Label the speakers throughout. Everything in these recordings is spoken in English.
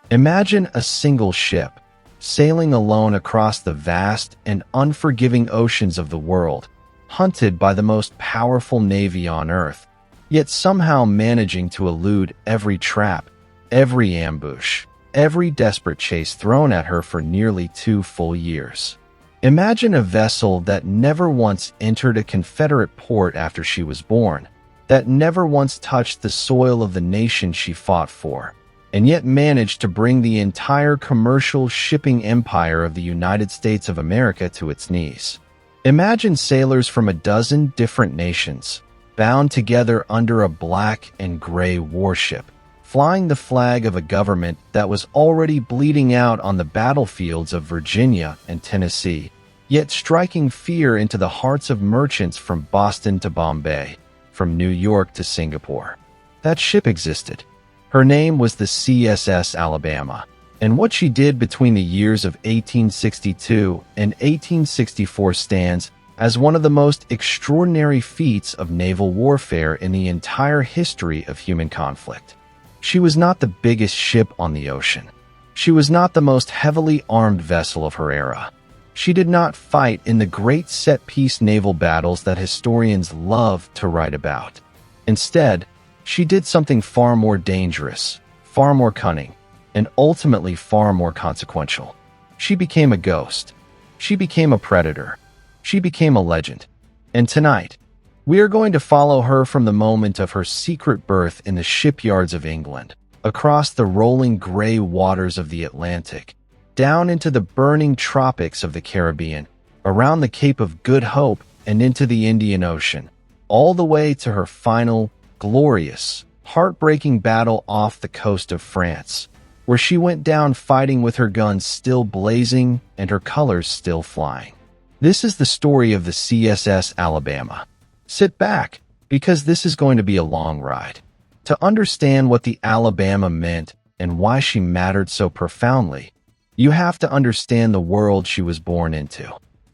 Speaker 1: Imagine a single ship, sailing alone across the vast and unforgiving oceans of the world, hunted by the most powerful navy on Earth, yet somehow managing to elude every trap, every ambush, every desperate chase thrown at her for nearly 2 full years. Imagine a vessel that never once entered a Confederate port after she was born, that never once touched the soil of the nation she fought for, and yet managed to bring the entire commercial shipping empire of the United States of America to its knees. Imagine sailors from a dozen different nations, bound together under a black and gray warship, flying the flag of a government that was already bleeding out on the battlefields of Virginia and Tennessee, yet striking fear into the hearts of merchants from Boston to Bombay, from New York to Singapore. That ship existed. Her name was the CSS Alabama, and what she did between the years of 1862 and 1864 stands as one of the most extraordinary feats of naval warfare in the entire history of human conflict. She was not the biggest ship on the ocean. She was not the most heavily armed vessel of her era. She did not fight in the great set-piece naval battles that historians love to write about. Instead, she did something far more dangerous, far more cunning, and ultimately far more consequential. She became a ghost. She became a predator. She became a legend. And tonight, we are going to follow her from the moment of her secret birth in the shipyards of England, across the rolling gray waters of the Atlantic, down into the burning tropics of the Caribbean, around the Cape of Good Hope and into the Indian Ocean, all the way to her final, glorious, heartbreaking battle off the coast of France, where she went down fighting with her guns still blazing and her colors still flying. This is the story of the CSS Alabama. Sit back, because this is going to be a long ride. To understand what the Alabama meant and why she mattered so profoundly, you have to understand the world she was born into.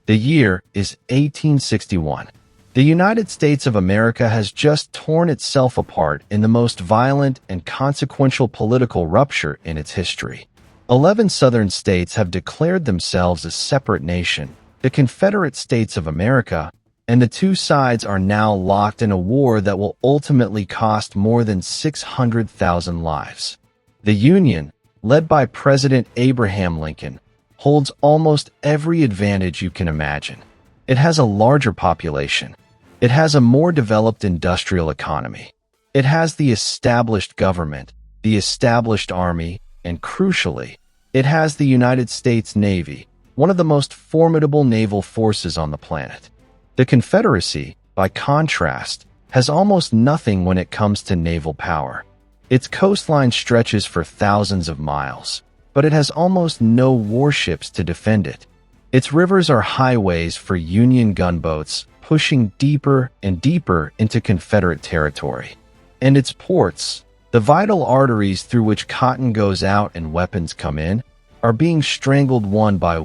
Speaker 1: The year is 1861. The United States of America has just torn itself apart in the most violent and consequential political rupture in its history. 11 southern states have declared themselves a separate nation, the Confederate States of America, and the two sides are now locked in a war that will ultimately cost more than 600,000 lives. The Union, led by President Abraham Lincoln, holds almost every advantage you can imagine. It has a larger population. It has a more developed industrial economy. It has the established government, the established army, and crucially, it has the United States Navy, one of the most formidable naval forces on the planet. The Confederacy, by contrast, has almost nothing when it comes to naval power. Its coastline stretches for thousands of miles, but it has almost no warships to defend it. Its rivers are highways for Union gunboats pushing deeper and deeper into Confederate territory. And its ports, the vital arteries through which cotton goes out and weapons come in, are being strangled one by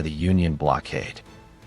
Speaker 1: the Union blockade.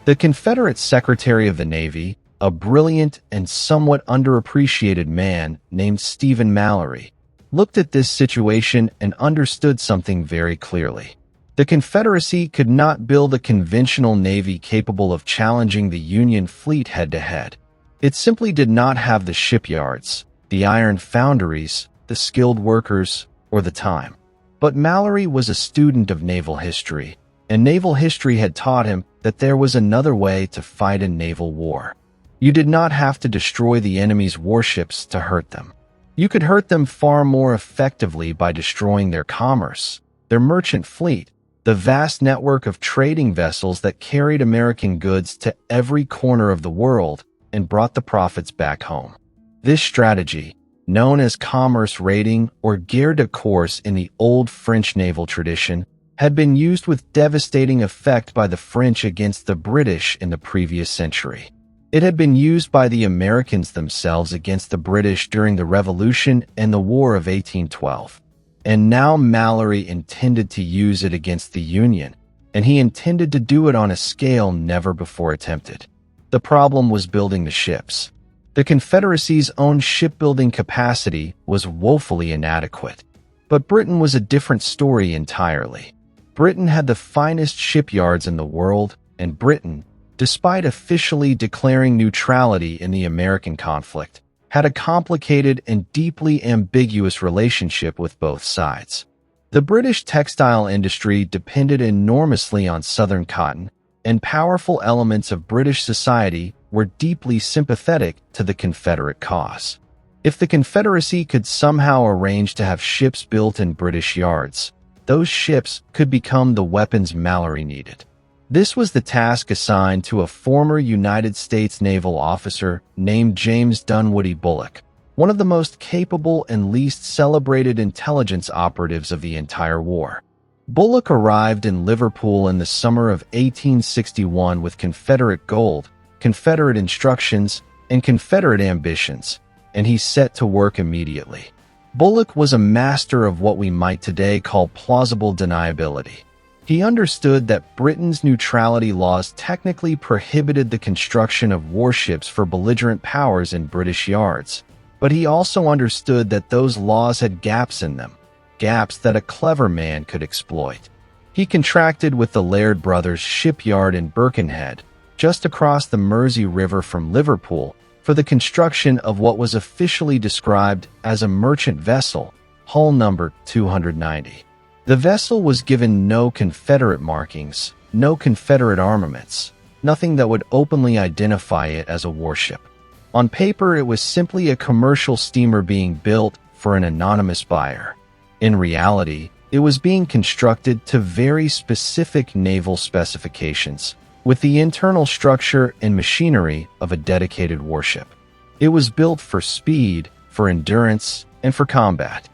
Speaker 1: The Confederate Secretary of the Navy, a brilliant and somewhat underappreciated man named Stephen Mallory, looked at this situation and understood something very clearly. The Confederacy could not build a conventional navy capable of challenging the Union fleet head-to-head. It simply did not have the shipyards, the iron foundries, the skilled workers, or the time. But Mallory was a student of naval history, and naval history had taught him that there was another way to fight a naval war. You did not have to destroy the enemy's warships to hurt them. You could hurt them far more effectively by destroying their commerce, their merchant fleet, the vast network of trading vessels that carried American goods to every corner of the world and brought the profits back home. This strategy, known as commerce raiding or guerre de course in the old French naval tradition, had been used with devastating effect by the French against the British in the previous century. It had been used by the Americans themselves against the British during the Revolution and the War of 1812. And now Mallory intended to use it against the Union, and he intended to do it on a scale never before attempted. The problem was building the ships. The Confederacy's own shipbuilding capacity was woefully inadequate. But Britain was a different story entirely. Britain had the finest shipyards in the world, and Britain, despite officially declaring neutrality in the American conflict, had a complicated and deeply ambiguous relationship with both sides. The British textile industry depended enormously on Southern cotton, and powerful elements of British society were deeply sympathetic to the Confederate cause. If the Confederacy could somehow arrange to have ships built in British yards, those ships could become the weapons Mallory needed. This was the task assigned to a former United States naval officer named James Dunwoody Bullock, one of the most capable and least celebrated intelligence operatives of the entire war. Bullock arrived in Liverpool in the summer of 1861 with Confederate gold, Confederate instructions, and Confederate ambitions, and he set to work immediately. Bullock was a master of what we might today call plausible deniability. He understood that Britain's neutrality laws technically prohibited the construction of warships for belligerent powers in British yards, but he also understood that those laws had gaps in them, gaps that a clever man could exploit. He contracted with the Laird Brothers shipyard in Birkenhead, just across the Mersey River from Liverpool, for the construction of what was officially described as a merchant vessel, hull number 290. The vessel was given no Confederate markings, no Confederate armaments, nothing that would openly identify it as a warship. On paper, it was simply a commercial steamer being built for an anonymous buyer. In reality, it was being constructed to very specific naval specifications, with the internal structure and machinery of a dedicated warship. It was built for speed, for endurance, and for combat.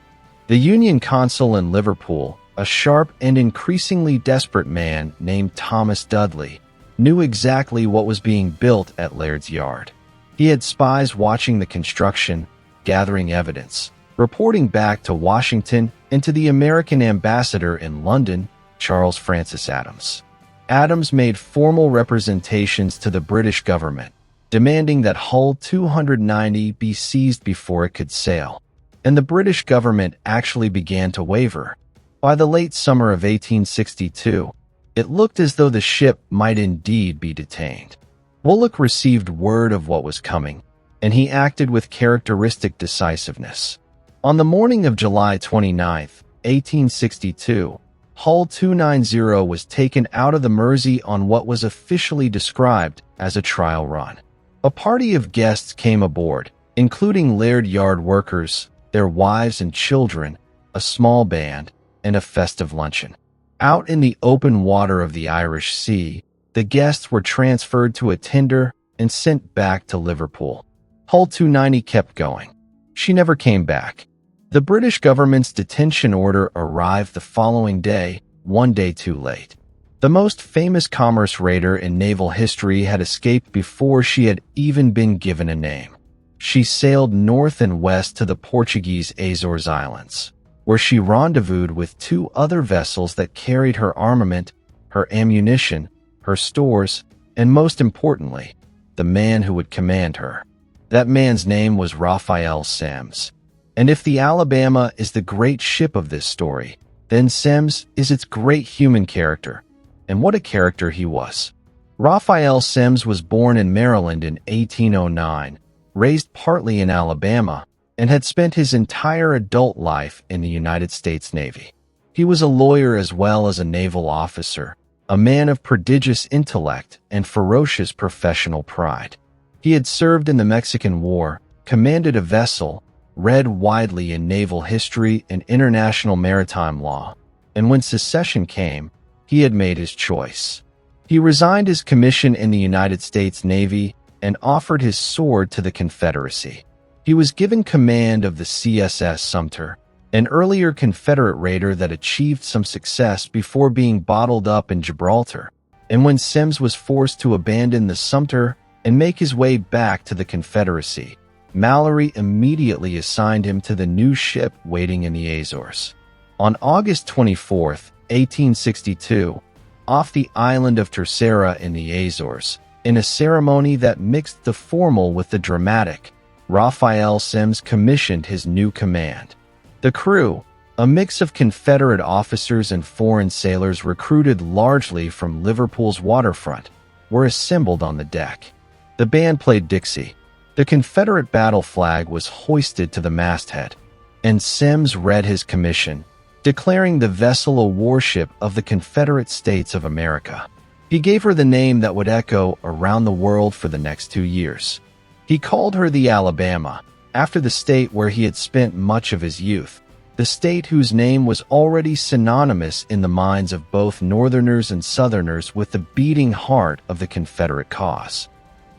Speaker 1: The Union consul in Liverpool, a sharp and increasingly desperate man named Thomas Dudley, knew exactly what was being built at Laird's Yard. He had spies watching the construction, gathering evidence, reporting back to Washington and to the American ambassador in London, Charles Francis Adams. Adams made formal representations to the British government, demanding that hull 290 be seized before it could sail, and the British government actually began to waver. By the late summer of 1862, it looked as though the ship might indeed be detained. Bullock received word of what was coming, and he acted with characteristic decisiveness. On the morning of July 29, 1862, Hull 290 was taken out of the Mersey on what was officially described as a trial run. A party of guests came aboard, including Laird Yard workers, their wives and children, a small band, and a festive luncheon. Out in the open water of the Irish Sea, the guests were transferred to a tender and sent back to Liverpool. Hull 290 kept going. She never came back. The British government's detention order arrived the following day, one day too late. The most famous commerce raider in naval history had escaped before she had even been given a name. She sailed north and west to the Portuguese Azores Islands, where she rendezvoused with two other vessels that carried her armament, her ammunition, her stores, and most importantly, the man who would command her. That man's name was Raphael Semmes. And if the Alabama is the great ship of this story, then Semmes is its great human character. And what a character he was. Raphael Semmes was born in Maryland in 1809, raised partly in Alabama, and had spent his entire adult life in the United States Navy. He was a lawyer as well as a naval officer, a man of prodigious intellect and ferocious professional pride. He had served in the Mexican War, commanded a vessel, read widely in naval history and international maritime law, and when secession came, he had made his choice. He resigned his commission in the United States Navy and offered his sword to the Confederacy. He was given command of the CSS Sumter, an earlier Confederate raider that achieved some success before being bottled up in Gibraltar, and when Semmes was forced to abandon the Sumter and make his way back to the Confederacy, Mallory immediately assigned him to the new ship waiting in the Azores. On August 24, 1862, off the island of Terceira in the Azores, in a ceremony that mixed the formal with the dramatic, Raphael Semmes commissioned his new command. The crew, A mix of Confederate officers and foreign sailors recruited largely from Liverpool's waterfront were assembled on the deck. The band played Dixie. The Confederate battle flag was hoisted to the masthead, and Semmes read his commission, declaring the vessel a warship of the Confederate States of America. He gave her the name that would echo around the world for the next 2 years. He called her the Alabama, after the state where he had spent much of his youth, the state whose name was already synonymous in the minds of both Northerners and Southerners with the beating heart of the Confederate cause.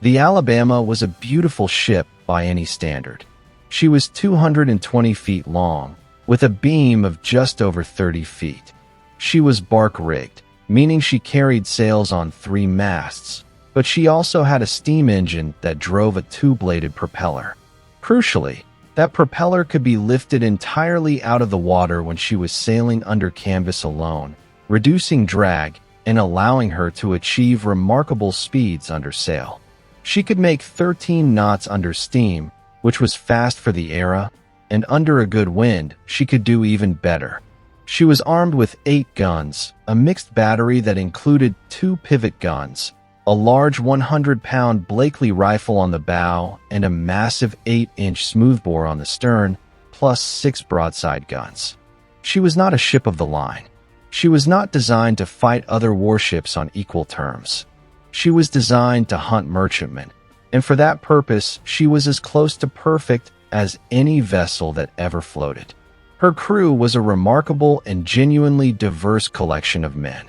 Speaker 1: The Alabama was a beautiful ship by any standard. She was 220 feet long, with a beam of just over 30 feet. She was bark-rigged, meaning she carried sails on 3 masts, but she also had a steam engine that drove a 2-bladed propeller. Crucially, that propeller could be lifted entirely out of the water when she was sailing under canvas alone, reducing drag and allowing her to achieve remarkable speeds under sail. She could make 13 knots under steam, which was fast for the era, and under a good wind, she could do even better. She was armed with 8 guns, a mixed battery that included 2 pivot guns, a large 100-pound Blakely rifle on the bow, and a massive 8-inch smoothbore on the stern, plus 6 broadside guns. She was not a ship of the line. She was not designed to fight other warships on equal terms. She was designed to hunt merchantmen, and for that purpose, she was as close to perfect as any vessel that ever floated. Her crew was a remarkable and genuinely diverse collection of men.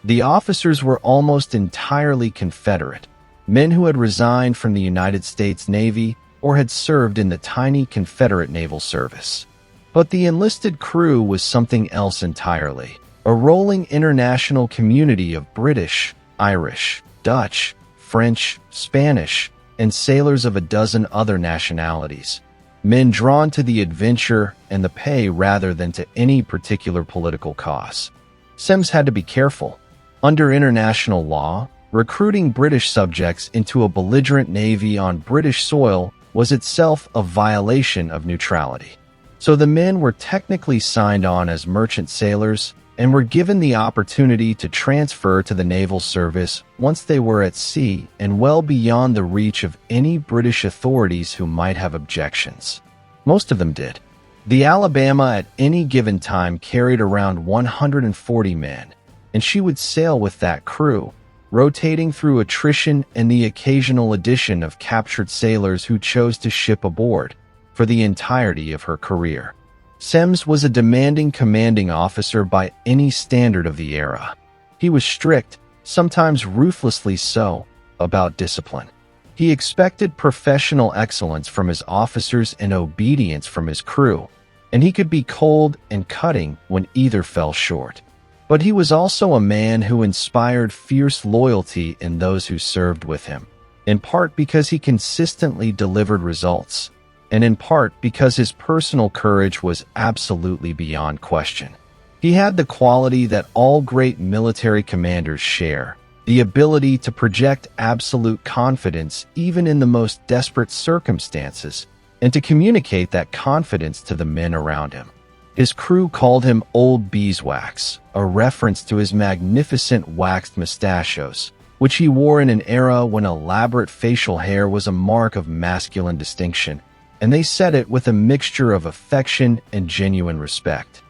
Speaker 1: The officers were almost entirely Confederate, men who had resigned from the United States Navy or had served in the tiny Confederate Naval Service. But the enlisted crew was something else entirely, a rolling international community of British, Irish, Dutch, French, Spanish, and sailors of a dozen other nationalities, men drawn to the adventure and the pay rather than to any particular political cause. Semmes had to be careful. Under international law, recruiting British subjects into a belligerent navy on British soil was itself a violation of neutrality. So the men were technically signed on as merchant sailors and were given the opportunity to transfer to the naval service once they were at sea and well beyond the reach of any British authorities who might have objections. Most of them did. The Alabama at any given time carried around 140 men, and she would sail with that crew, rotating through attrition and the occasional addition of captured sailors who chose to ship aboard for the entirety of her career. Semmes was a demanding commanding officer by any standard of the era. He was strict, sometimes ruthlessly so, about discipline. He expected professional excellence from his officers and obedience from his crew, and he could be cold and cutting when either fell short. But he was also a man who inspired fierce loyalty in those who served with him, in part because he consistently delivered results, and in part because his personal courage was absolutely beyond question. He had the quality that all great military commanders share, the ability to project absolute confidence even in the most desperate circumstances, and to communicate that confidence to the men around him. His crew called him Old Beeswax, a reference to his magnificent waxed mustachios, which he wore in an era when elaborate facial hair was a mark of masculine distinction, and they said it with a mixture of affection and genuine respect.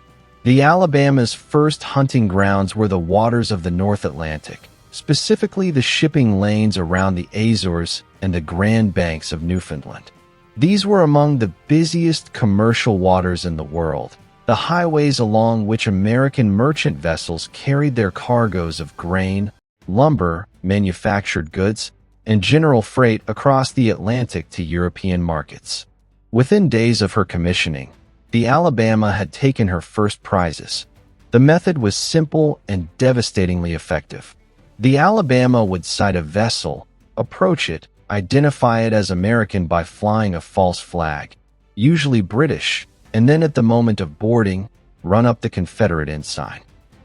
Speaker 1: The Alabama's first hunting grounds were the waters of the North Atlantic, specifically the shipping lanes around the Azores and the Grand Banks of Newfoundland. These were among the busiest commercial waters in the world, the highways along which American merchant vessels carried their cargoes of grain, lumber, manufactured goods, and general freight across the Atlantic to European markets. Within days of her commissioning, the Alabama had taken her first prizes. The method was simple and devastatingly effective. The Alabama would sight a vessel, approach it, identify it as American by flying a false flag, usually British, and then at the moment of boarding, run up the Confederate ensign.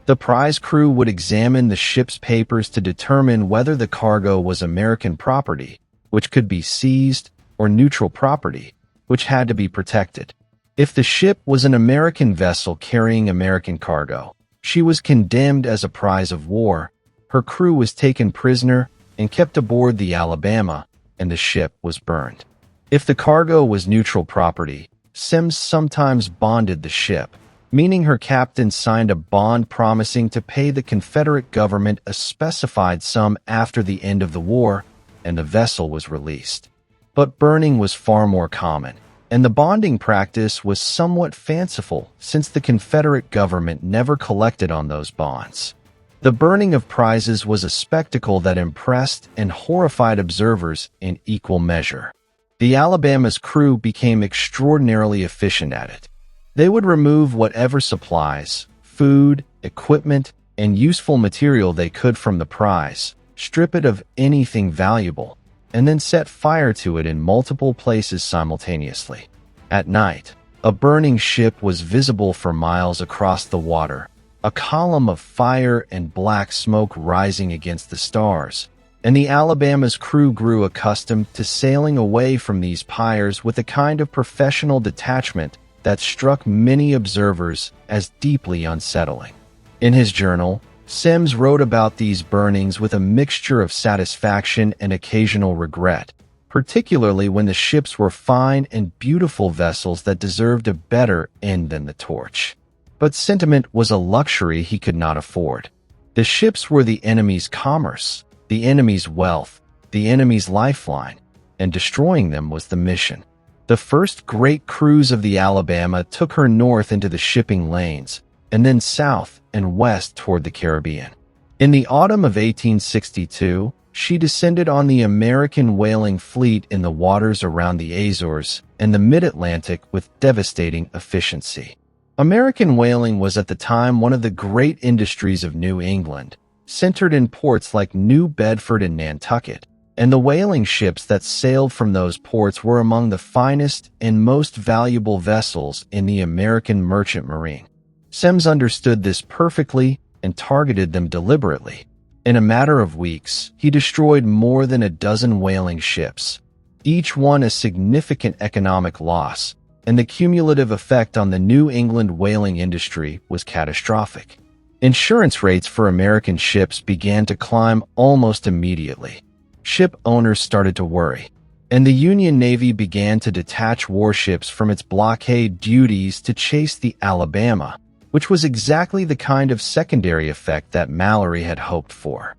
Speaker 1: The prize crew would examine the ship's papers to determine whether the cargo was American property, which could be seized, or neutral property, which had to be protected. If the ship was an American vessel carrying American cargo, she was condemned as a prize of war, her crew was taken prisoner and kept aboard the Alabama, and the ship was burned. If the cargo was neutral property, Semmes sometimes bonded the ship, meaning her captain signed a bond promising to pay the Confederate government a specified sum after the end of the war, and the vessel was released. But burning was far more common, and the bonding practice was somewhat fanciful since the Confederate government never collected on those bonds. The burning of prizes was a spectacle that impressed and horrified observers in equal measure. The Alabama's crew became extraordinarily efficient at it. They would remove whatever supplies, food, equipment, and useful material they could from the prize, strip it of anything valuable, and then set fire to it in multiple places simultaneously. At night, a burning ship was visible for miles across the water, a column of fire and black smoke rising against the stars, and the Alabama's crew grew accustomed to sailing away from these pyres with a kind of professional detachment that struck many observers as deeply unsettling. In his journal, Semmes wrote about these burnings with a mixture of satisfaction and occasional regret, particularly when the ships were fine and beautiful vessels that deserved a better end than the torch. But sentiment was a luxury he could not afford. The ships were the enemy's commerce, the enemy's wealth, the enemy's lifeline, and destroying them was the mission. The first great cruise of the Alabama took her north into the shipping lanes, and then south and west toward the Caribbean. In the autumn of 1862, she descended on the American whaling fleet in the waters around the Azores and the mid-Atlantic with devastating efficiency. American whaling was at the time one of the great industries of New England, centered in ports like New Bedford and Nantucket, and the whaling ships that sailed from those ports were among the finest and most valuable vessels in the American merchant marine. Semmes understood this perfectly and targeted them deliberately. In a matter of weeks, he destroyed more than a dozen whaling ships, each one a significant economic loss, and the cumulative effect on the New England whaling industry was catastrophic. Insurance rates for American ships began to climb almost immediately. Ship owners started to worry, and the Union Navy began to detach warships from its blockade duties to chase the Alabama, which was exactly the kind of secondary effect that Mallory had hoped for.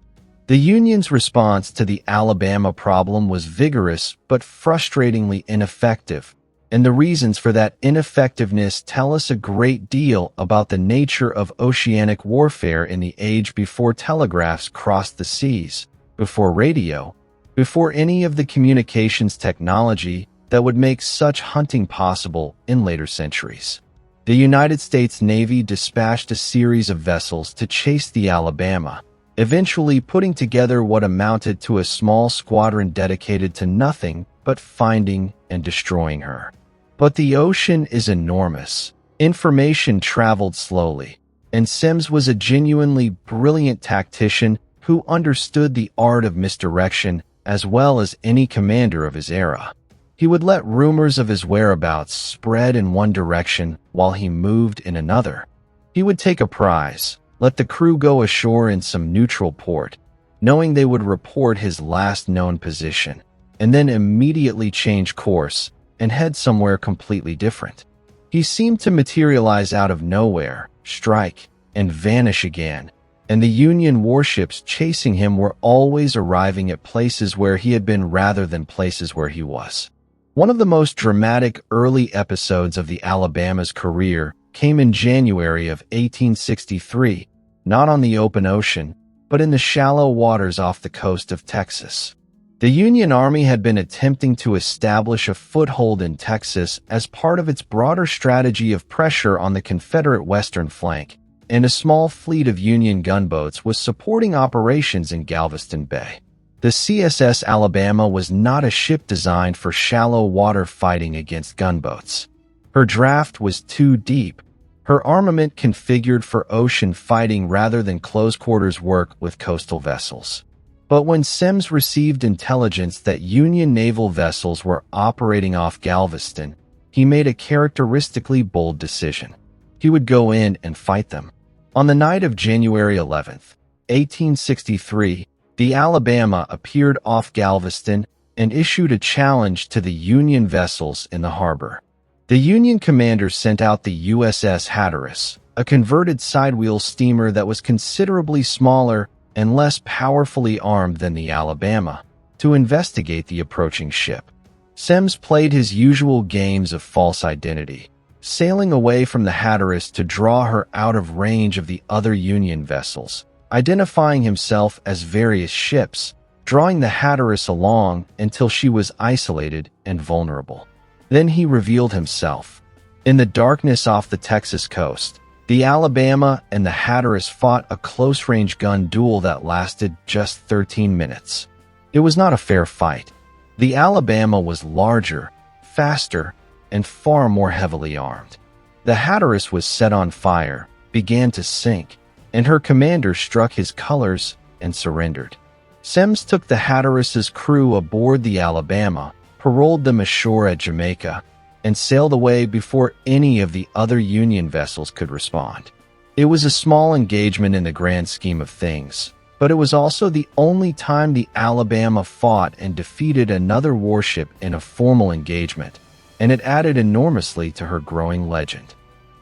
Speaker 1: The Union's response to the Alabama problem was vigorous but frustratingly ineffective, and the reasons for that ineffectiveness tell us a great deal about the nature of oceanic warfare in the age before telegraphs crossed the seas, before radio, before any of the communications technology that would make such hunting possible in later centuries. The United States Navy dispatched a series of vessels to chase the Alabama, eventually putting together what amounted to a small squadron dedicated to nothing but finding and destroying her. But the ocean is enormous. Information traveled slowly, and Semmes was a genuinely brilliant tactician who understood the art of misdirection as well as any commander of his era. He would let rumors of his whereabouts spread in one direction while he moved in another. He would take a prize, let the crew go ashore in some neutral port, knowing they would report his last known position, and then immediately change course and head somewhere completely different. He seemed to materialize out of nowhere, strike, and vanish again, and the Union warships chasing him were always arriving at places where he had been rather than places where he was. One of the most dramatic early episodes of the Alabama's career came in January of 1863, not on the open ocean, but in the shallow waters off the coast of Texas. The Union Army had been attempting to establish a foothold in Texas as part of its broader strategy of pressure on the Confederate western flank, and a small fleet of Union gunboats was supporting operations in Galveston Bay. The CSS Alabama was not a ship designed for shallow water fighting against gunboats. Her draft was too deep, her armament configured for ocean fighting rather than close-quarters work with coastal vessels. But when Semmes received intelligence that Union naval vessels were operating off Galveston, he made a characteristically bold decision. He would go in and fight them. On the night of January 11th, 1863, the Alabama appeared off Galveston and issued a challenge to the Union vessels in the harbor. The Union commander sent out the USS Hatteras, a converted sidewheel steamer that was considerably smaller and less powerfully armed than the Alabama, to investigate the approaching ship. Semmes played his usual games of false identity, sailing away from the Hatteras to draw her out of range of the other Union vessels, identifying himself as various ships, drawing the Hatteras along until she was isolated and vulnerable. Then he revealed himself. In the darkness off the Texas coast, the Alabama and the Hatteras fought a close-range gun duel that lasted just 13 minutes. It was not a fair fight. The Alabama was larger, faster, and far more heavily armed. The Hatteras was set on fire, began to sink, and her commander struck his colors and surrendered. Semmes took the Hatteras's crew aboard the Alabama, paroled them ashore at Jamaica, and sailed away before any of the other Union vessels could respond. It was a small engagement in the grand scheme of things, but it was also the only time the Alabama fought and defeated another warship in a formal engagement, and it added enormously to her growing legend.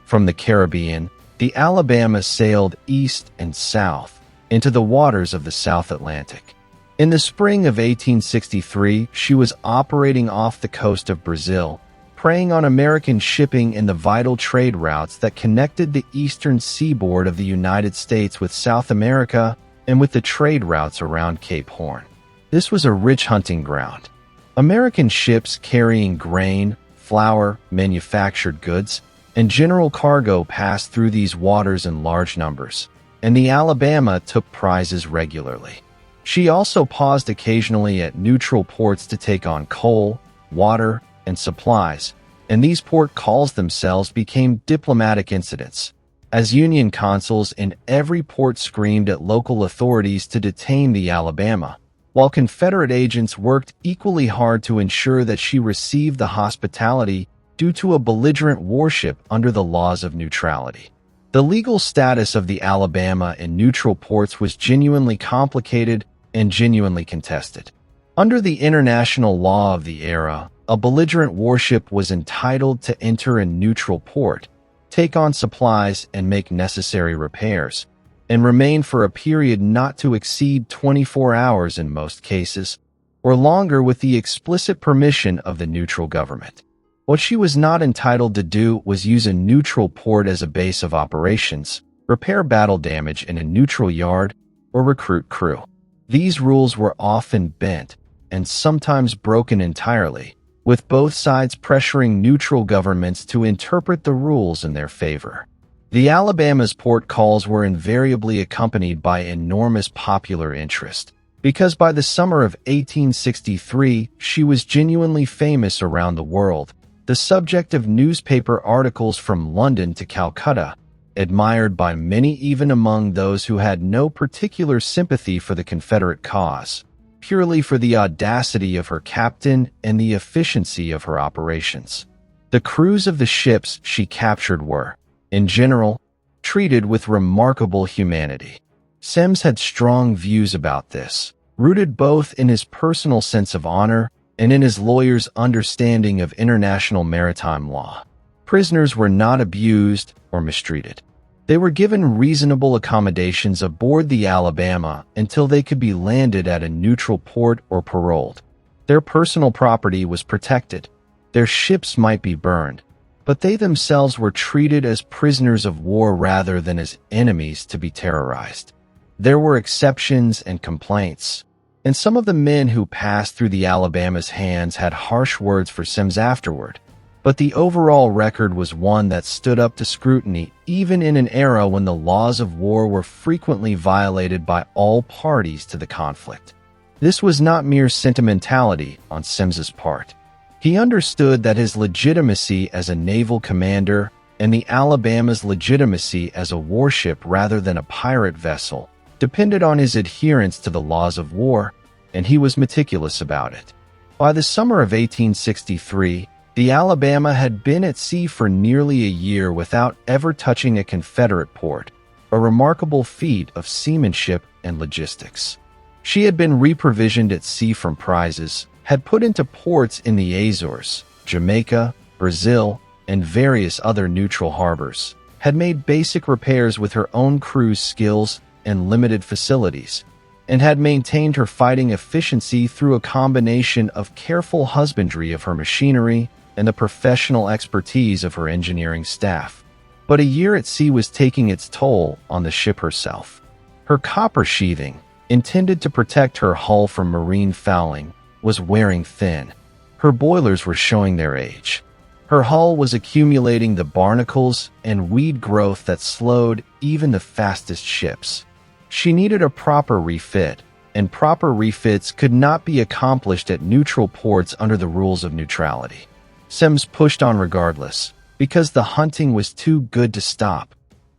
Speaker 1: From the Caribbean, the Alabama sailed east and south into the waters of the South Atlantic. In the spring of 1863, she was operating off the coast of Brazil, preying on American shipping in the vital trade routes that connected the eastern seaboard of the United States with South America and with the trade routes around Cape Horn. This was a rich hunting ground. American ships carrying grain, flour, manufactured goods, and general cargo passed through these waters in large numbers, and the Alabama took prizes regularly. She also paused occasionally at neutral ports to take on coal, water, and supplies, and these port calls themselves became diplomatic incidents, as Union consuls in every port screamed at local authorities to detain the Alabama, while Confederate agents worked equally hard to ensure that she received the hospitality due to a belligerent warship under the laws of neutrality. The legal status of the Alabama in neutral ports was genuinely complicated and genuinely contested. Under the international law of the era, a belligerent warship was entitled to enter a neutral port, take on supplies and make necessary repairs, and remain for a period not to exceed 24 hours in most cases, or longer with the explicit permission of the neutral government. What she was not entitled to do was use a neutral port as a base of operations, repair battle damage in a neutral yard, or recruit crew. These rules were often bent, and sometimes broken entirely, with both sides pressuring neutral governments to interpret the rules in their favor. The Alabama's port calls were invariably accompanied by enormous popular interest, because by the summer of 1863 she was genuinely famous around the world, the subject of newspaper articles from London to Calcutta, admired by many even among those who had no particular sympathy for the Confederate cause, purely for the audacity of her captain and the efficiency of her operations. The crews of the ships she captured were, in general, treated with remarkable humanity. Semmes had strong views about this, rooted both in his personal sense of honor and in his lawyer's understanding of international maritime law. Prisoners were not abused or mistreated. They were given reasonable accommodations aboard the Alabama until they could be landed at a neutral port or paroled. Their personal property was protected. Their ships might be burned, but they themselves were treated as prisoners of war rather than as enemies to be terrorized. There were exceptions and complaints, and some of the men who passed through the Alabama's hands had harsh words for Semmes afterward. But the overall record was one that stood up to scrutiny even in an era when the laws of war were frequently violated by all parties to the conflict. This was not mere sentimentality on Semmes's part. He understood that his legitimacy as a naval commander and the Alabama's legitimacy as a warship rather than a pirate vessel depended on his adherence to the laws of war, and he was meticulous about it. By the summer of 1863, The Alabama had been at sea for nearly a year without ever touching a Confederate port, a remarkable feat of seamanship and logistics. She had been reprovisioned at sea from prizes, had put into ports in the Azores, Jamaica, Brazil, and various other neutral harbors, had made basic repairs with her own crew's skills and limited facilities, and had maintained her fighting efficiency through a combination of careful husbandry of her machinery and the professional expertise of her engineering staff. But a year at sea was taking its toll on the ship herself. Her copper sheathing, intended to protect her hull from marine fouling, was wearing thin. Her boilers were showing their age. Her hull was accumulating the barnacles and weed growth that slowed even the fastest ships. She needed a proper refit, and proper refits could not be accomplished at neutral ports under the rules of neutrality. Semmes pushed on regardless, because the hunting was too good to stop.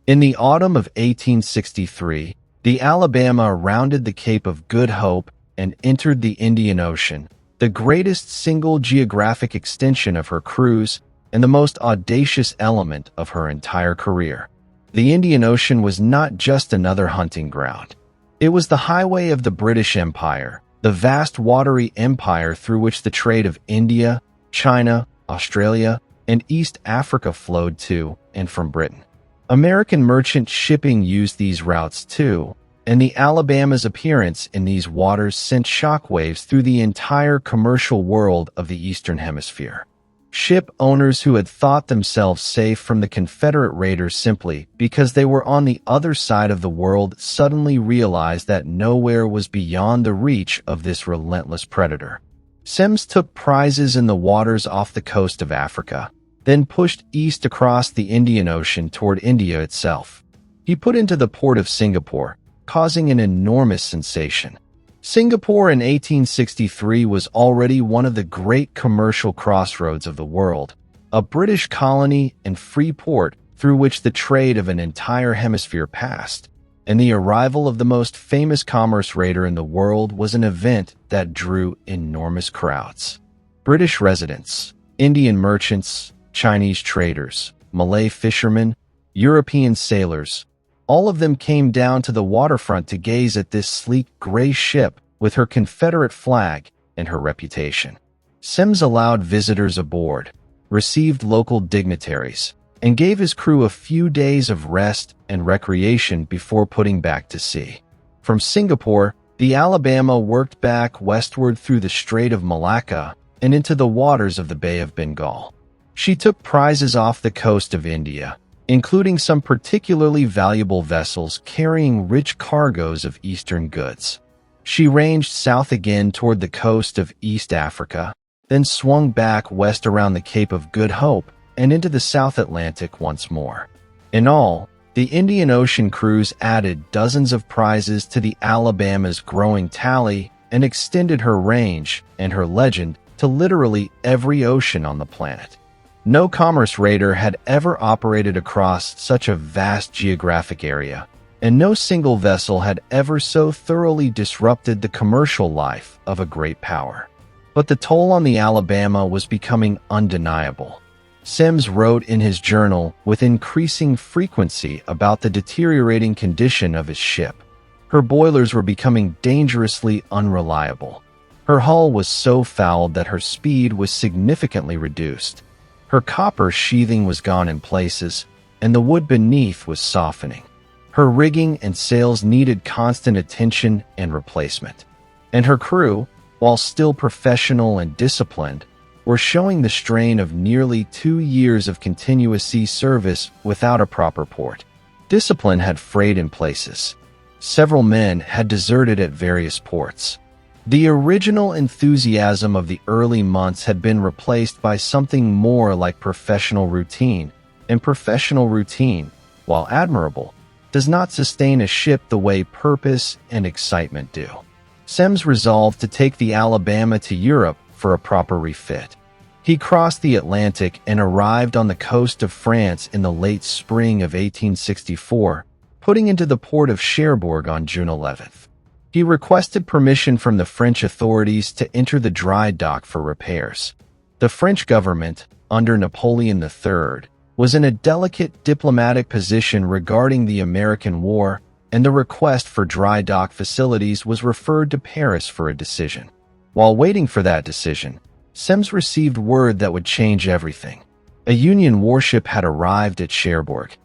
Speaker 1: In the autumn of 1863, the Alabama rounded the Cape of Good Hope and entered the Indian Ocean, the greatest single geographic extension of her cruise and the most audacious element of her entire career. The Indian Ocean was not just another hunting ground. It was the highway of the British Empire, the vast watery empire through which the trade of India, China, Australia, and East Africa flowed to and from Britain. American merchant shipping used these routes too, and the Alabama's appearance in these waters sent shockwaves through the entire commercial world of the Eastern Hemisphere. Ship owners who had thought themselves safe from the Confederate raiders simply because they were on the other side of the world suddenly realized that nowhere was beyond the reach of this relentless predator. Semmes took prizes in the waters off the coast of Africa, then pushed east across the Indian Ocean toward India itself. He put into the port of Singapore, causing an enormous sensation. Singapore in 1863 was already one of the great commercial crossroads of the world, a British colony and free port through which the trade of an entire hemisphere passed, and the arrival of the most famous commerce raider in the world was an event that drew enormous crowds. British residents, Indian merchants, Chinese traders, Malay fishermen, European sailors, all of them came down to the waterfront to gaze at this sleek gray ship with her Confederate flag and her reputation. Semmes allowed visitors aboard, received local dignitaries, and gave his crew a few days of rest and recreation before putting back to sea. From Singapore, the Alabama worked back westward through the Strait of Malacca and into the waters of the Bay of Bengal. She took prizes off the coast of India, including some particularly valuable vessels carrying rich cargoes of Eastern goods. She ranged south again toward the coast of East Africa, then swung back west around the Cape of Good Hope and into the South Atlantic once more. In all, the Indian Ocean cruise added dozens of prizes to the Alabama's growing tally and extended her range and her legend to literally every ocean on the planet. No commerce raider had ever operated across such a vast geographic area, and no single vessel had ever so thoroughly disrupted the commercial life of a great power. But the toll on the Alabama was becoming undeniable. Semmes wrote in his journal with increasing frequency about the deteriorating condition of his ship. Her boilers were becoming dangerously unreliable. Her hull was so fouled that her speed was significantly reduced. Her copper sheathing was gone in places, and the wood beneath was softening. Her rigging and sails needed constant attention and replacement. And her crew, while still professional and disciplined, were showing the strain of nearly 2 years of continuous sea service without a proper port. Discipline had frayed in places. Several men had deserted at various ports. The original enthusiasm of the early months had been replaced by something more like professional routine, and professional routine, while admirable, does not sustain a ship the way purpose and excitement do. Semmes resolved to take the Alabama to Europe for a proper refit. He crossed the Atlantic and arrived on the coast of France in the late spring of 1864, putting into the port of Cherbourg on June 11th. He requested permission from the French authorities to enter the dry dock for repairs. The French government, under Napoleon III, was in a delicate diplomatic position regarding the American war, and the request for dry dock facilities was referred to Paris for a decision. While waiting for that decision, Semmes received word that would change everything. A Union warship had arrived at Cherbourg.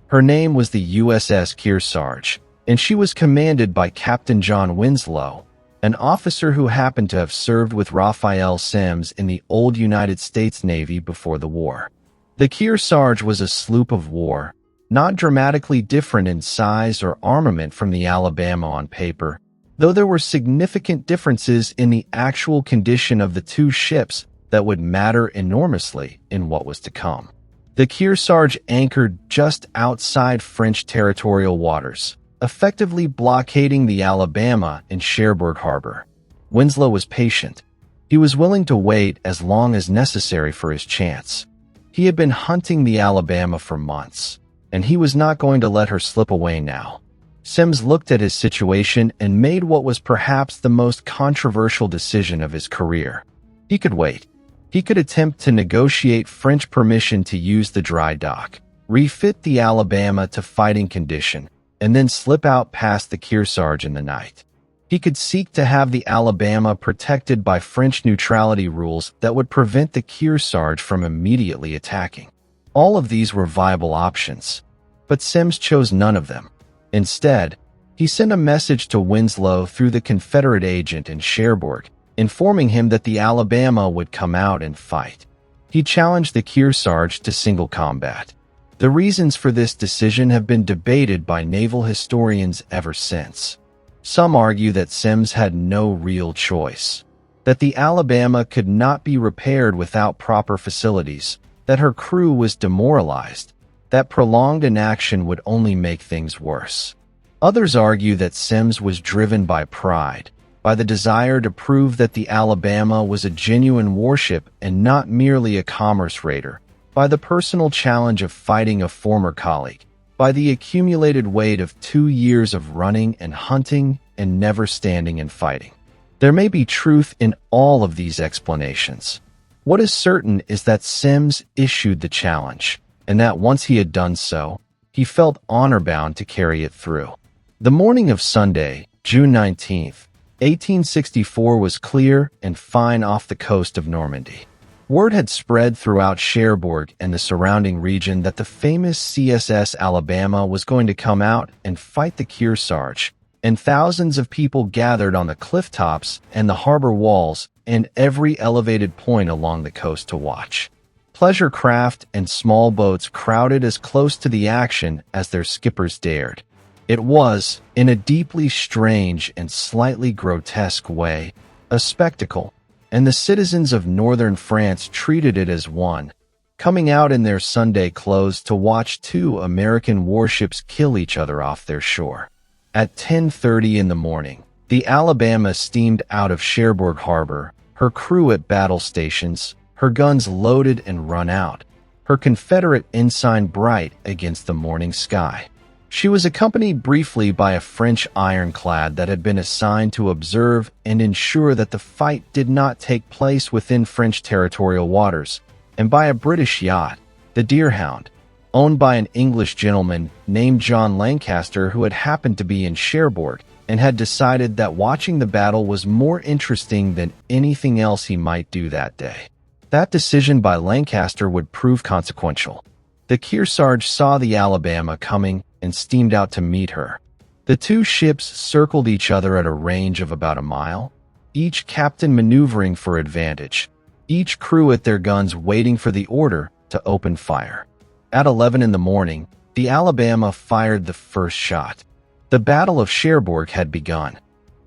Speaker 1: Her name was the USS Kearsarge, and she was commanded by Captain John Winslow, an officer who happened to have served with Raphael Semmes in the old United States Navy before the war. The Kearsarge was a sloop of war, not dramatically different in size or armament from the Alabama on paper, though there were significant differences in the actual condition of the two ships that would matter enormously in what was to come. The Kearsarge anchored just outside French territorial waters, effectively blockading the Alabama in Cherbourg Harbor. Winslow was patient. He was willing to wait as long as necessary for his chance. He had been hunting the Alabama for months, and he was not going to let her slip away now. Semmes looked at his situation and made what was perhaps the most controversial decision of his career. He could wait. He could attempt to negotiate French permission to use the dry dock, refit the Alabama to fighting condition, and then slip out past the Kearsarge in the night. He could seek to have the Alabama protected by French neutrality rules that would prevent the Kearsarge from immediately attacking. All of these were viable options, but Semmes chose none of them. Instead, he sent a message to Winslow through the Confederate agent in Cherbourg, informing him that the Alabama would come out and fight. He challenged the Kearsarge to single combat. The reasons for this decision have been debated by naval historians ever since. Some argue that Semmes had no real choice, that the Alabama could not be repaired without proper facilities, that her crew was demoralized, that prolonged inaction would only make things worse. Others argue that Semmes was driven by pride, by the desire to prove that the Alabama was a genuine warship and not merely a commerce raider, by the personal challenge of fighting a former colleague, by the accumulated weight of 2 years of running and hunting and never standing and fighting. There may be truth in all of these explanations. What is certain is that Semmes issued the challenge, and that once he had done so, he felt honor-bound to carry it through. The morning of Sunday, June 19th, 1864 was clear and fine off the coast of Normandy. Word had spread throughout Cherbourg and the surrounding region that the famous CSS Alabama was going to come out and fight the Kearsarge, and thousands of people gathered on the cliff tops and the harbor walls and every elevated point along the coast to watch. Pleasure craft and small boats crowded as close to the action as their skippers dared. It was, in a deeply strange and slightly grotesque way, a spectacle, and the citizens of northern France treated it as one, coming out in their Sunday clothes to watch 2 American warships kill each other off their shore. At 10:30 in the morning, the Alabama steamed out of Cherbourg Harbor, her crew at battle stations, her guns loaded and run out, her Confederate ensign bright against the morning sky. She was accompanied briefly by a French ironclad that had been assigned to observe and ensure that the fight did not take place within French territorial waters, and by a British yacht, the Deerhound, owned by an English gentleman named John Lancaster who had happened to be in Cherbourg and had decided that watching the battle was more interesting than anything else he might do that day. That decision by Lancaster would prove consequential. The Kearsarge saw the Alabama coming and steamed out to meet her. The 2 ships circled each other at a range of about a mile, each captain maneuvering for advantage, each crew at their guns waiting for the order to open fire. At 11 in the morning, the Alabama fired the first shot. The Battle of Cherbourg had begun.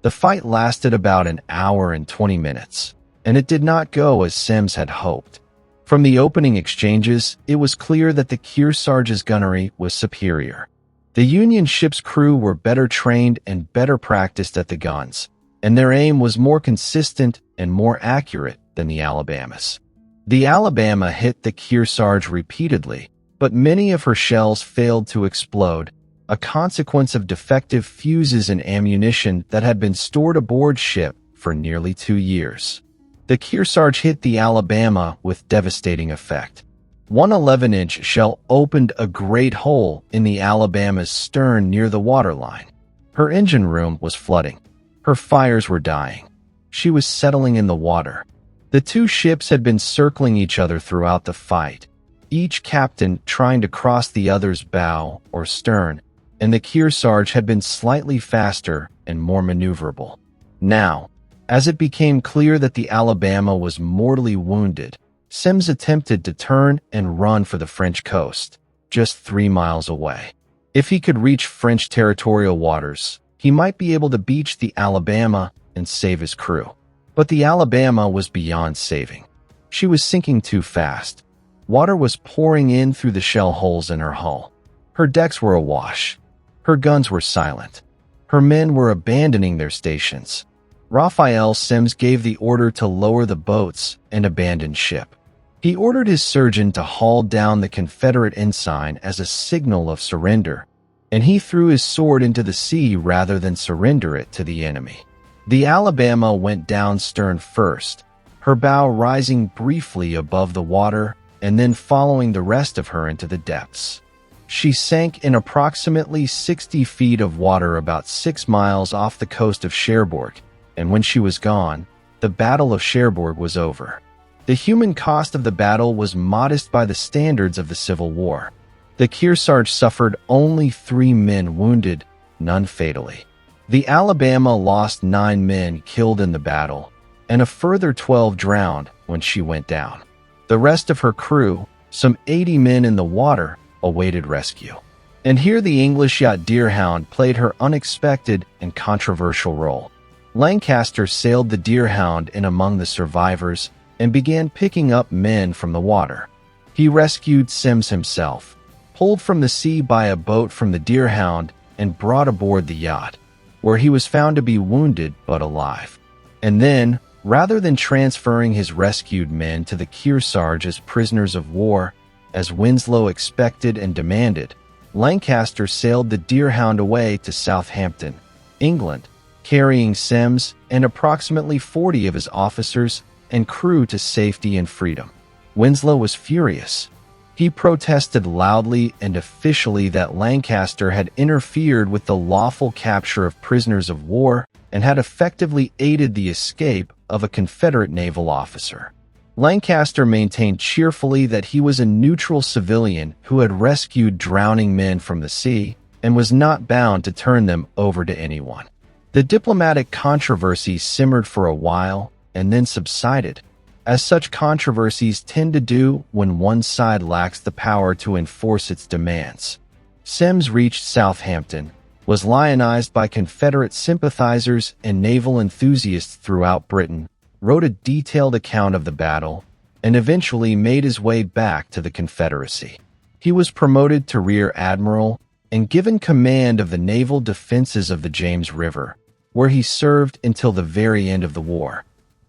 Speaker 1: The fight lasted about an hour and 20 minutes, and it did not go as Semmes had hoped. From the opening exchanges, it was clear that the Kearsarge's gunnery was superior. The Union ship's crew were better trained and better practiced at the guns, and their aim was more consistent and more accurate than the Alabama's. The Alabama hit the Kearsarge repeatedly, but many of her shells failed to explode, a consequence of defective fuses and ammunition that had been stored aboard ship for nearly 2 years. The Kearsarge hit the Alabama with devastating effect. One 11-inch shell opened a great hole in the Alabama's stern near the waterline. Her engine room was flooding. Her fires were dying. She was settling in the water. The two ships had been circling each other throughout the fight, each captain trying to cross the other's bow or stern, and the Kearsarge had been slightly faster and more maneuverable. Now, as it became clear that the Alabama was mortally wounded, Semmes attempted to turn and run for the French coast, just 3 miles away. If he could reach French territorial waters, he might be able to beach the Alabama and save his crew. But the Alabama was beyond saving. She was sinking too fast. Water was pouring in through the shell holes in her hull. Her decks were awash. Her guns were silent. Her men were abandoning their stations. Raphael Semmes gave the order to lower the boats and abandon ship. He ordered his surgeon to haul down the Confederate ensign as a signal of surrender, and he threw his sword into the sea rather than surrender it to the enemy. The Alabama went down stern first, her bow rising briefly above the water and then following the rest of her into the depths. She sank in approximately 60 feet of water about 6 miles off the coast of Cherbourg, and when she was gone, the Battle of Cherbourg was over. The human cost of the battle was modest by the standards of the Civil War. The Kearsarge suffered only 3 men wounded, none fatally. The Alabama lost 9 men killed in the battle, and a further 12 drowned when she went down. The rest of her crew, some 80 men in the water, awaited rescue. And here the English yacht Deerhound played her unexpected and controversial role. Lancaster sailed the Deerhound in among the survivors and began picking up men from the water. He rescued Semmes himself, pulled from the sea by a boat from the Deerhound, and brought aboard the yacht, where he was found to be wounded but alive. And then, rather than transferring his rescued men to the Kearsarge as prisoners of war, as Winslow expected and demanded, Lancaster sailed the Deerhound away to Southampton, England, carrying Semmes and approximately 40 of his officers and crew to safety and freedom. Winslow was furious. He protested loudly and officially that Lancaster had interfered with the lawful capture of prisoners of war and had effectively aided the escape of a Confederate naval officer. Lancaster maintained cheerfully that he was a neutral civilian who had rescued drowning men from the sea and was not bound to turn them over to anyone. The diplomatic controversy simmered for a while and then subsided, as such controversies tend to do when one side lacks the power to enforce its demands. Semmes reached Southampton, was lionized by Confederate sympathizers and naval enthusiasts throughout Britain, wrote a detailed account of the battle, and eventually made his way back to the Confederacy. He was promoted to Rear Admiral and given command of the naval defenses of the James River, where he served until the very end of the war.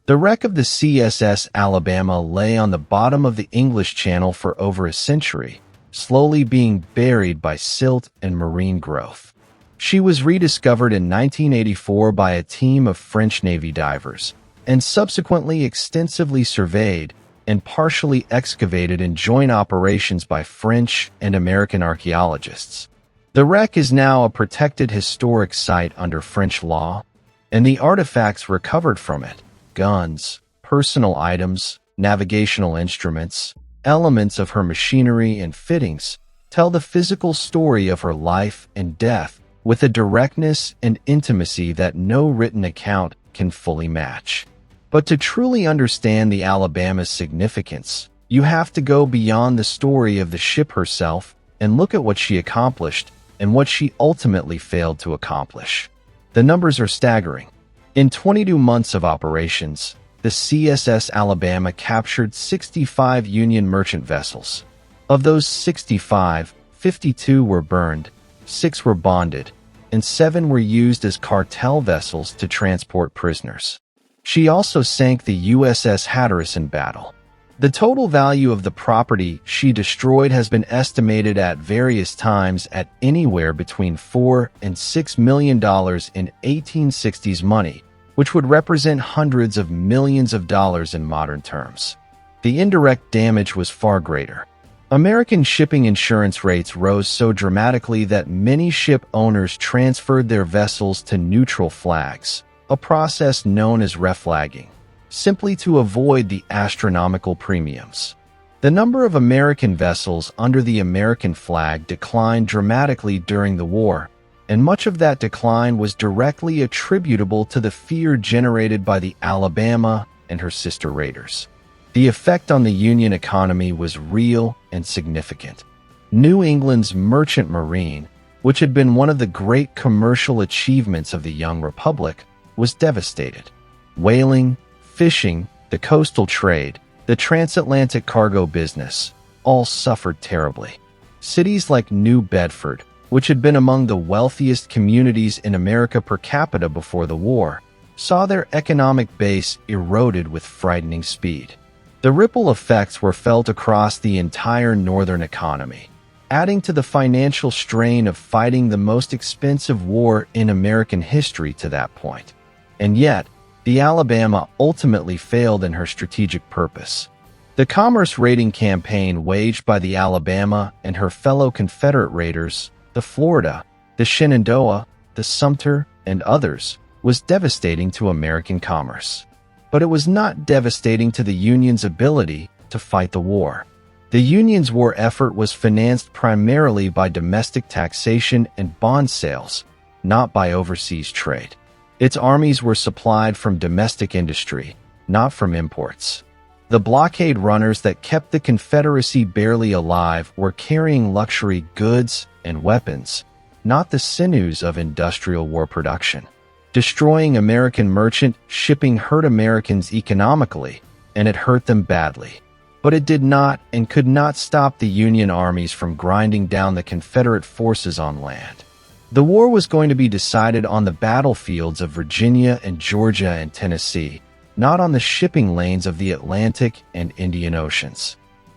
Speaker 1: The wreck of the CSS Alabama lay on the bottom of the English Channel for over a century, slowly being buried by silt and marine growth. She was rediscovered in 1984 by a team of French Navy divers, and subsequently extensively surveyed and partially excavated in joint operations by French and American archaeologists. The wreck is now a protected historic site under French law, and the artifacts recovered from it, guns, personal items, navigational instruments, elements of her machinery and fittings, tell the physical story of her life and death with a directness and intimacy that no written account can fully match. But to truly understand the Alabama's significance, you have to go beyond the story of the ship herself and look at what she accomplished and what she ultimately failed to accomplish. The numbers are staggering. In 22 months of operations, the CSS Alabama captured 65 Union merchant vessels. Of those 65, 52 were burned, 6 were bonded, and 7 were used as cartel vessels to transport prisoners. She also sank the USS Hatteras in battle. The total value of the property she destroyed has been estimated at various times at anywhere between $4 and $6 million in 1860s money, which would represent hundreds of millions of dollars in modern terms. The indirect damage was far greater. American shipping insurance rates rose so dramatically that many ship owners transferred their vessels to neutral flags, a process known as reflagging, simply to avoid the astronomical premiums. The number of American vessels under the American flag declined dramatically during the war, and much of that decline was directly attributable to the fear generated by the Alabama and her sister raiders. The effect on the Union economy was real and significant. New England's merchant marine, which had been one of the great commercial achievements of the young republic, was devastated. Whaling, fishing, the coastal trade, the transatlantic cargo business, all suffered terribly. Cities like New Bedford, which had been among the wealthiest communities in America per capita before the war, saw their economic base eroded with frightening speed. The ripple effects were felt across the entire northern economy, adding to the financial strain of fighting the most expensive war in American history to that point. And yet, the Alabama ultimately failed in her strategic purpose. The commerce raiding campaign waged by the Alabama and her fellow Confederate raiders, the Florida, the Shenandoah, the Sumter, and others, was devastating to American commerce. But it was not devastating to the Union's ability to fight the war. The Union's war effort was financed primarily by domestic taxation and bond sales, not by overseas trade. Its armies were supplied from domestic industry, not from imports. The blockade runners that kept the Confederacy barely alive were carrying luxury goods and weapons, not the sinews of industrial war production. Destroying American merchant shipping hurt Americans economically, and it hurt them badly. But it did not and could not stop the Union armies from grinding down the Confederate forces on land. The war was going to be decided on the battlefields of Virginia and Georgia and Tennessee, not on the shipping lanes of the Atlantic and Indian Oceans.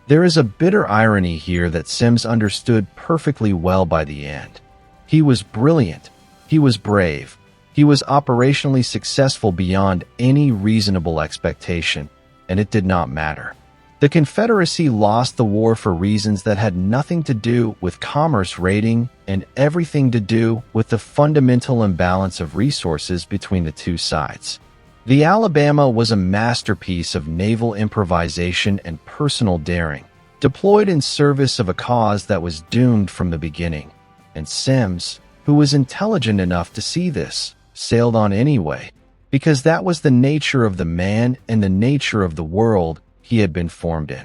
Speaker 1: There is a bitter irony here that Semmes understood perfectly well by the end. He was brilliant. He was brave. He was operationally successful beyond any reasonable expectation, and it did not matter. The Confederacy lost the war for reasons that had nothing to do with commerce raiding and everything to do with the fundamental imbalance of resources between the two sides. The Alabama was a masterpiece of naval improvisation and personal daring, deployed in service of a cause that was doomed from the beginning. And Semmes, who was intelligent enough to see this, sailed on anyway, because that was the nature of the man and the nature of the world he had been formed in.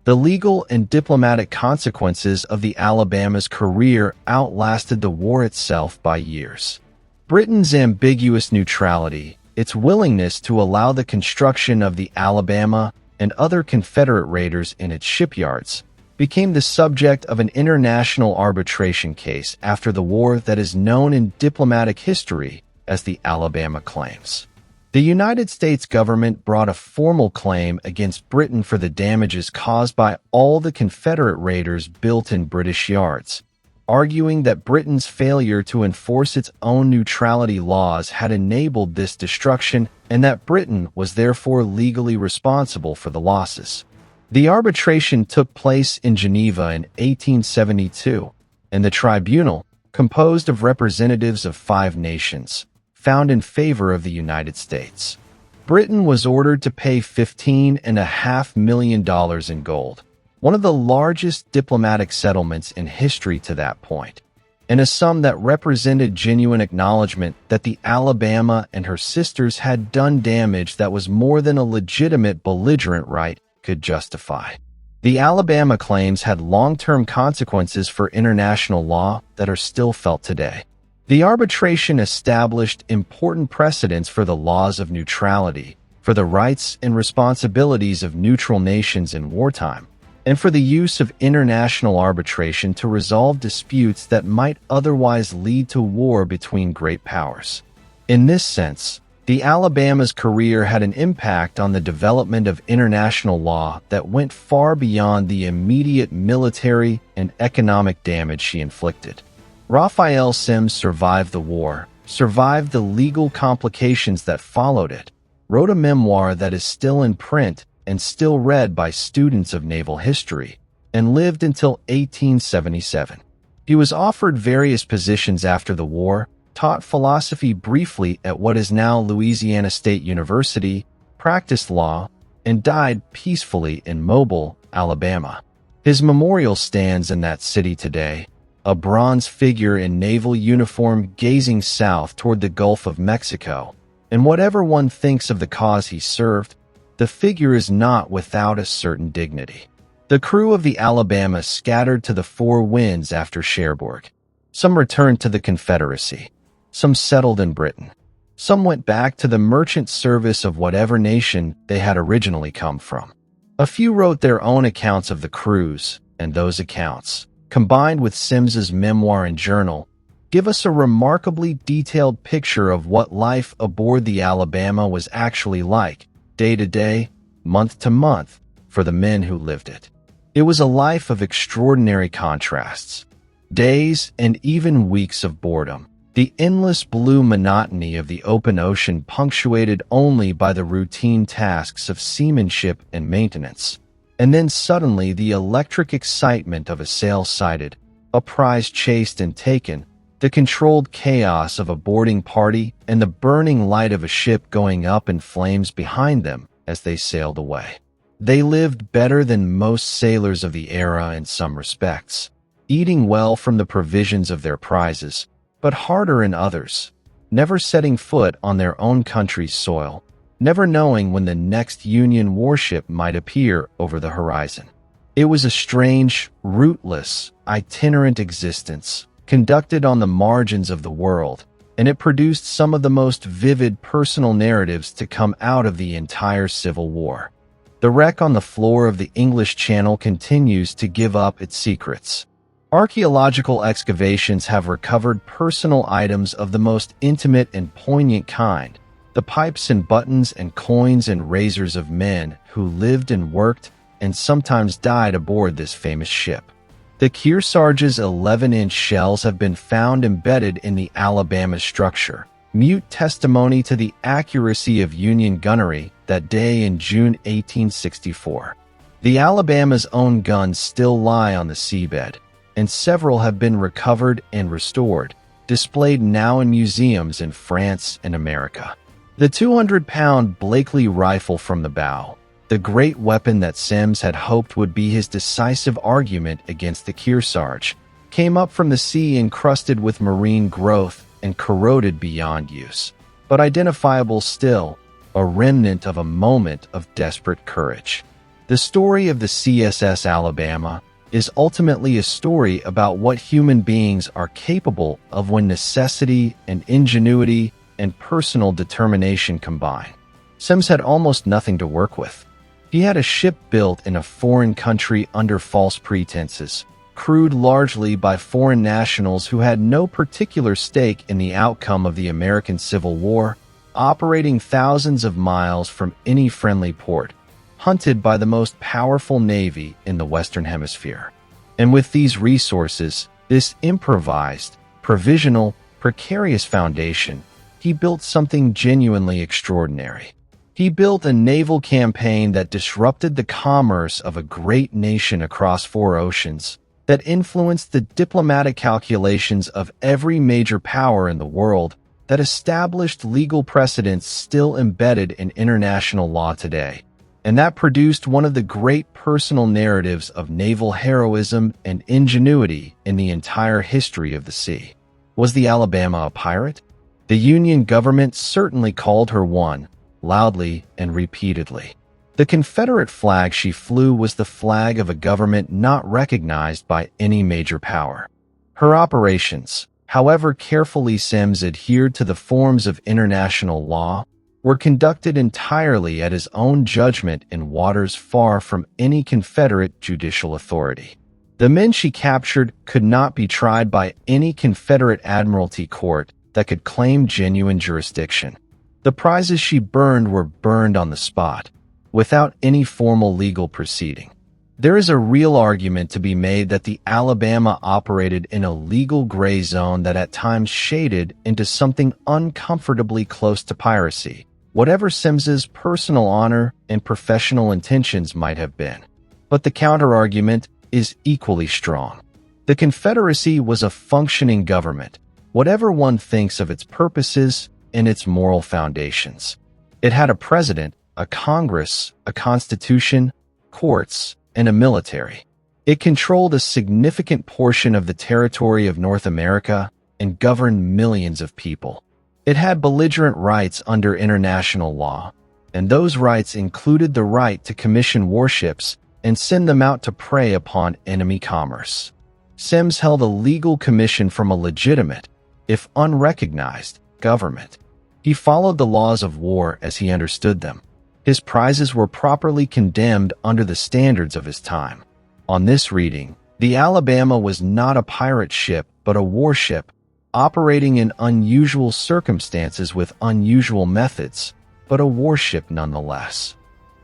Speaker 1: The legal and diplomatic consequences of the Alabama's career outlasted the war itself by years. Britain's ambiguous neutrality, its willingness to allow the construction of the Alabama and other Confederate raiders in its shipyards, became the subject of an international arbitration case after the war that is known in diplomatic history as the Alabama Claims. The United States government brought a formal claim against Britain for the damages caused by all the Confederate raiders built in British yards, arguing that Britain's failure to enforce its own neutrality laws had enabled this destruction and that Britain was therefore legally responsible for the losses. The arbitration took place in Geneva in 1872, and the tribunal, composed of representatives of 5 nations, found in favor of the United States. Britain was ordered to pay $15.5 million in gold, one of the largest diplomatic settlements in history to that point, and a sum that represented genuine acknowledgement that the Alabama and her sisters had done damage that was more than a legitimate belligerent right could justify. The Alabama claims had long-term consequences for international law that are still felt today. The arbitration established important precedents for the laws of neutrality, for the rights and responsibilities of neutral nations in wartime, and for the use of international arbitration to resolve disputes that might otherwise lead to war between great powers. In this sense, the Alabama's career had an impact on the development of international law that went far beyond the immediate military and economic damage she inflicted. Raphael Semmes survived the war, survived the legal complications that followed it, wrote a memoir that is still in print and still read by students of naval history, and lived until 1877. He was offered various positions after the war, taught philosophy briefly at what is now Louisiana State University, practiced law, and died peacefully in Mobile, Alabama. His memorial stands in that city today, a bronze figure in naval uniform gazing south toward the Gulf of Mexico. And whatever one thinks of the cause he served, the figure is not without a certain dignity. The crew of the Alabama scattered to the four winds after Cherbourg. Some returned to the Confederacy. Some settled in Britain. Some went back to the merchant service of whatever nation they had originally come from. A few wrote their own accounts of the cruise, and those accounts, combined with Sims's memoir and journal, give us a remarkably detailed picture of what life aboard the Alabama was actually like, day to day, month to month, for the men who lived it. It was a life of extraordinary contrasts. Days and even weeks of boredom. The endless blue monotony of the open ocean punctuated only by the routine tasks of seamanship and maintenance. And then suddenly the electric excitement of a sail sighted, a prize chased and taken, the controlled chaos of a boarding party, and the burning light of a ship going up in flames behind them as they sailed away. They lived better than most sailors of the era in some respects, eating well from the provisions of their prizes, but harder in others, never setting foot on their own country's soil, never knowing when the next Union warship might appear over the horizon. It was a strange, rootless, itinerant existence, conducted on the margins of the world, and it produced some of the most vivid personal narratives to come out of the entire Civil War. The wreck on the floor of the English Channel continues to give up its secrets. Archaeological excavations have recovered personal items of the most intimate and poignant kind, the pipes and buttons and coins and razors of men who lived and worked and sometimes died aboard this famous ship. The Kearsarge's 11-inch shells have been found embedded in the Alabama structure, mute testimony to the accuracy of Union gunnery that day in June 1864. The Alabama's own guns still lie on the seabed, and several have been recovered and restored, displayed now in museums in France and America. The 200-pound Blakely rifle from the bow, the great weapon that Sims had hoped would be his decisive argument against the Kearsarge, came up from the sea encrusted with marine growth and corroded beyond use, but identifiable still, a remnant of a moment of desperate courage. The story of the CSS Alabama is ultimately a story about what human beings are capable of when necessity and ingenuity and personal determination combine. Sims had almost nothing to work with. He had a ship built in a foreign country under false pretenses, crewed largely by foreign nationals who had no particular stake in the outcome of the American Civil War, operating thousands of miles from any friendly port, hunted by the most powerful navy in the Western Hemisphere. And with these resources, this improvised, provisional, precarious foundation, he built something genuinely extraordinary. He built a naval campaign that disrupted the commerce of a great nation across 4 oceans, that influenced the diplomatic calculations of every major power in the world, that established legal precedents still embedded in international law today, and that produced one of the great personal narratives of naval heroism and ingenuity in the entire history of the sea. Was the Alabama a pirate? The Union government certainly called her one, loudly and repeatedly. The Confederate flag she flew was the flag of a government not recognized by any major power. Her operations, however carefully Sims adhered to the forms of international law, were conducted entirely at his own judgment in waters far from any Confederate judicial authority. The men she captured could not be tried by any Confederate admiralty court that could claim genuine jurisdiction. The prizes she burned were burned on the spot, without any formal legal proceeding. There is a real argument to be made that the Alabama operated in a legal gray zone that at times shaded into something uncomfortably close to piracy, whatever Sims's personal honor and professional intentions might have been. But the counterargument is equally strong. The Confederacy was a functioning government, whatever one thinks of its purposes and its moral foundations. It had a president, a Congress, a constitution, courts, and a military. It controlled a significant portion of the territory of North America and governed millions of people. It had belligerent rights under international law, and those rights included the right to commission warships and send them out to prey upon enemy commerce. Sims held a legal commission from a legitimate, if unrecognized, government. He followed the laws of war as he understood them. His prizes were properly condemned under the standards of his time. On this reading, the Alabama was not a pirate ship but a warship, operating in unusual circumstances with unusual methods, but a warship nonetheless.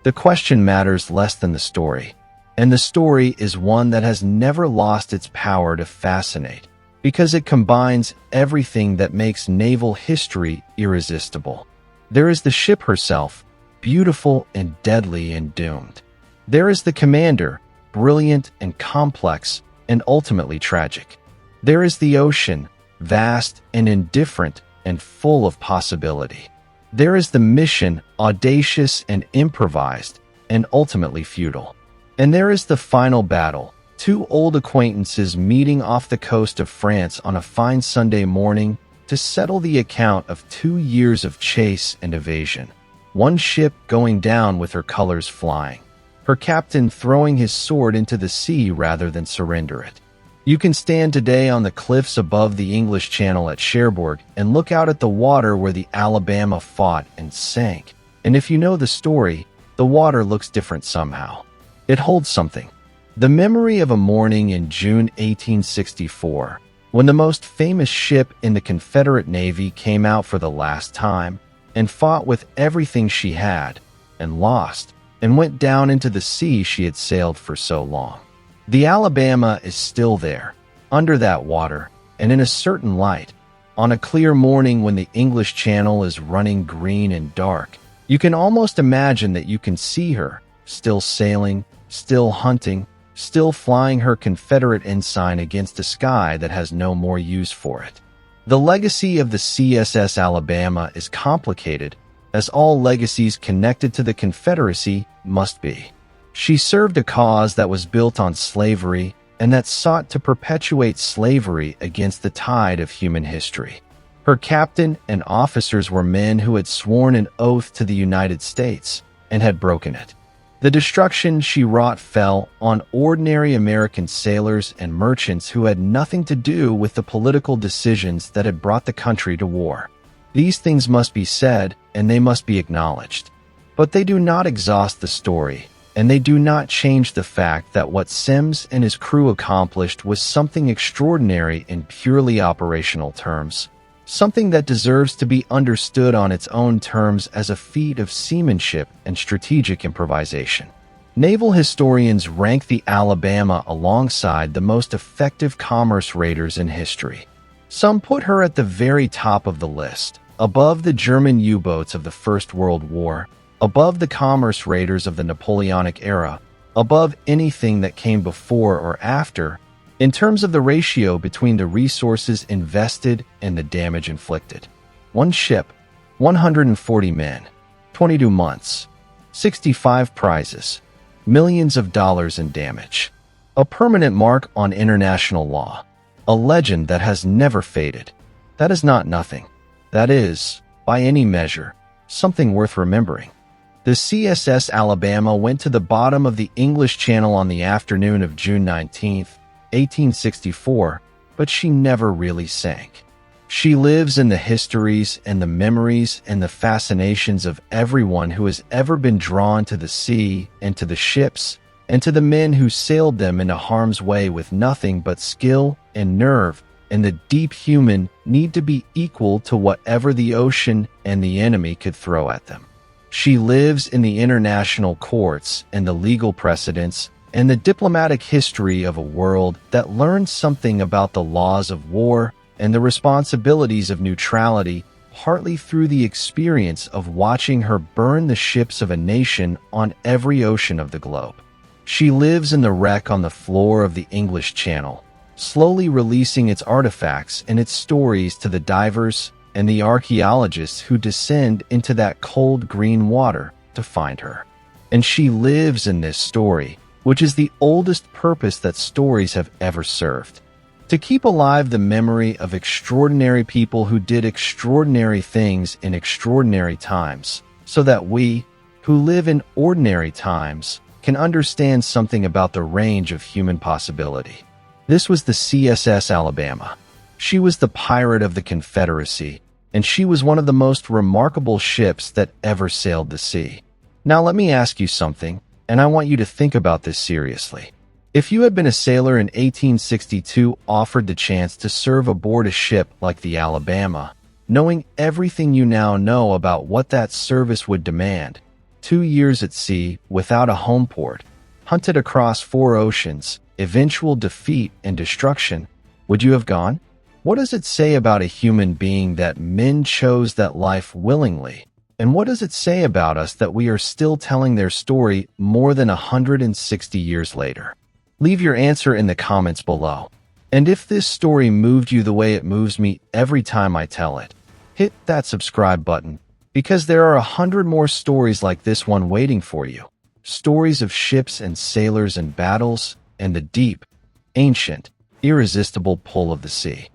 Speaker 1: The question matters less than the story, and the story is one that has never lost its power to fascinate, because it combines everything that makes naval history irresistible. There is the ship herself, beautiful and deadly and doomed. There is the commander, brilliant and complex and ultimately tragic. There is the ocean, vast and indifferent and full of possibility. There is the mission, audacious and improvised and ultimately futile. And there is the final battle, two old acquaintances meeting off the coast of France on a fine Sunday morning to settle the account of 2 years of chase and evasion. One ship going down with her colors flying, her captain throwing his sword into the sea rather than surrender it. You can stand today on the cliffs above the English Channel at Cherbourg and look out at the water where the Alabama fought and sank. And if you know the story, the water looks different somehow. It holds something. The memory of a morning in June 1864, when the most famous ship in the Confederate Navy came out for the last time, and fought with everything she had, and lost, and went down into the sea she had sailed for so long. The Alabama is still there, under that water, and in a certain light. On a clear morning when the English Channel is running green and dark, you can almost imagine that you can see her, still sailing, still hunting, still flying her Confederate ensign against a sky that has no more use for it. The legacy of the CSS Alabama is complicated, as all legacies connected to the Confederacy must be. She served a cause that was built on slavery and that sought to perpetuate slavery against the tide of human history. Her captain and officers were men who had sworn an oath to the United States and had broken it. The destruction she wrought fell on ordinary American sailors and merchants who had nothing to do with the political decisions that had brought the country to war. These things must be said, and they must be acknowledged. But they do not exhaust the story, and they do not change the fact that what Sims and his crew accomplished was something extraordinary in purely operational terms, something that deserves to be understood on its own terms as a feat of seamanship and strategic improvisation. Naval historians rank the Alabama alongside the most effective commerce raiders in history. Some put her at the very top of the list, above the German U-boats of the First World War, above the commerce raiders of the Napoleonic era, above anything that came before or after, in terms of the ratio between the resources invested and the damage inflicted. One ship, 140 men, 22 months, 65 prizes, millions of dollars in damage. A permanent mark on international law. A legend that has never faded. That is not nothing. That is, by any measure, something worth remembering. The CSS Alabama went to the bottom of the English Channel on the afternoon of June 19, 1864, but she never really sank. She lives in the histories and the memories and the fascinations of everyone who has ever been drawn to the sea and to the ships and to the men who sailed them into harm's way with nothing but skill and nerve and the deep human need to be equal to whatever the ocean and the enemy could throw at them. She lives in the international courts and the legal precedents and the diplomatic history of a world that learned something about the laws of war and the responsibilities of neutrality, partly through the experience of watching her burn the ships of a nation on every ocean of the globe. She lives in the wreck on the floor of the English Channel, slowly releasing its artifacts and its stories to the divers and the archaeologists who descend into that cold green water to find her. And she lives in this story, which is the oldest purpose that stories have ever served: to keep alive the memory of extraordinary people who did extraordinary things in extraordinary times, so that we, who live in ordinary times, can understand something about the range of human possibility. This was the CSS Alabama. She was the pirate of the Confederacy, and she was one of the most remarkable ships that ever sailed the sea. Now let me ask you something, and I want you to think about this seriously. If you had been a sailor in 1862 offered the chance to serve aboard a ship like the Alabama, knowing everything you now know about what that service would demand, 2 years at sea without a home port, hunted across 4 oceans, eventual defeat and destruction, would you have gone? What does it say about a human being that men chose that life willingly? And what does it say about us that we are still telling their story more than 160 years later? Leave your answer in the comments below. And if this story moved you the way it moves me every time I tell it, hit that subscribe button, because there are 100 more stories like this one waiting for you. Stories of ships and sailors and battles and the deep, ancient, irresistible pull of the sea.